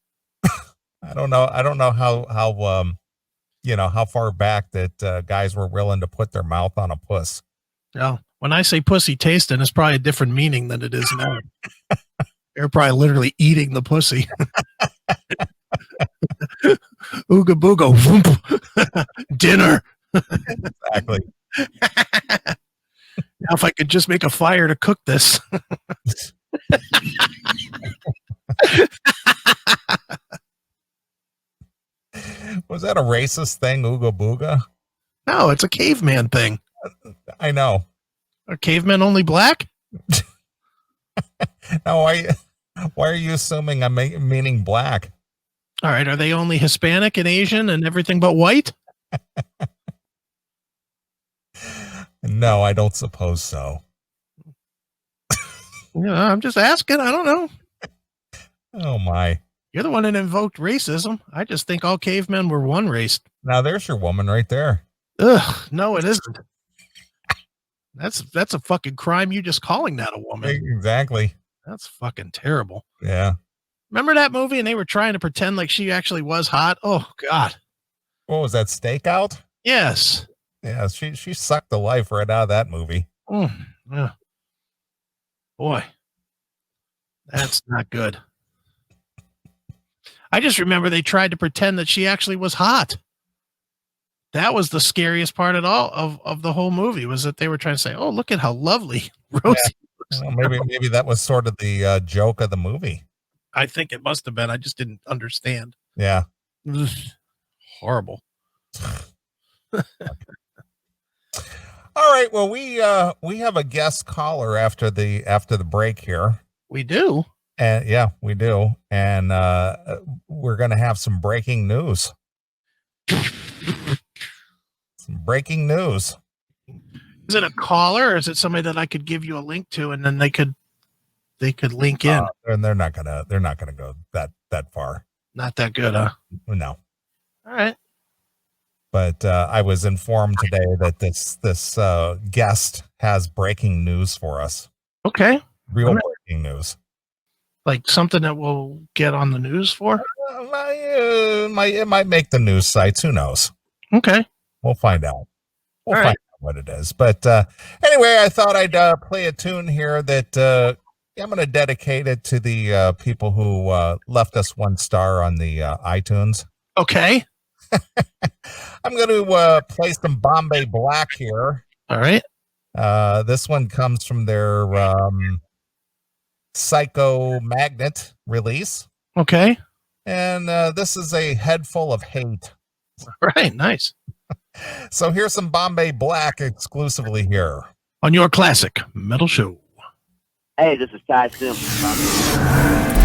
I don't know how how far back that guys were willing to put their mouth on a puss. Well, when I say pussy tasting, it's probably a different meaning than it is now. They're probably literally eating the pussy. Ooga booga, whoomp. Dinner. Exactly. Now, if I could just make a fire to cook this. Was that a racist thing, Ooga Booga? No, it's a caveman thing. I know. Are cavemen only black? No, why are you assuming I'm meaning black? All right, are they only Hispanic and Asian and everything but white? No, I don't suppose so. I'm just asking. I don't know. Oh my. You're the one that invoked racism. I just think all cavemen were one race. Now there's your woman right there. Ugh, no, it isn't. That's a fucking crime. You just calling that a woman. Exactly. That's fucking terrible. Yeah. Remember that movie and they were trying to pretend like she actually was hot? Oh God. What was that, Stakeout? Yes. Yeah, she sucked the life right out of that movie. Yeah. Boy. That's not good. I just remember they tried to pretend that she actually was hot. That was the scariest part at all of the whole movie, was that they were trying to say, oh, look at how lovely Rosie looks. Well, maybe that was sort of the joke of the movie. I think it must have been. I just didn't understand. Yeah. Ugh, horrible. All right. Well, we have a guest caller after the break here. We do. And yeah, we do. And we're going to have some breaking news. Some breaking news. Is it a caller or is it somebody that I could give you a link to and then they could link in? And they're not gonna go that far. Not that good, huh? No. All right. But I was informed today that this guest has breaking news for us. Okay. Real breaking news. Like something that we'll get on the news for? It might make the news sites. Who knows? Okay. We'll find out. We'll All find right. out what it is. But anyway, I thought I'd play a tune here that I'm going to dedicate it to the people who left us 1 star on the iTunes. Okay. I'm going to play some Bombay Black here. All right. This one comes from their Psycho Magnet release. Okay. And this is a head full of hate. All right. Nice. So here's some Bombay Black exclusively here. On your classic metal show. Hey, this is Ty Sims.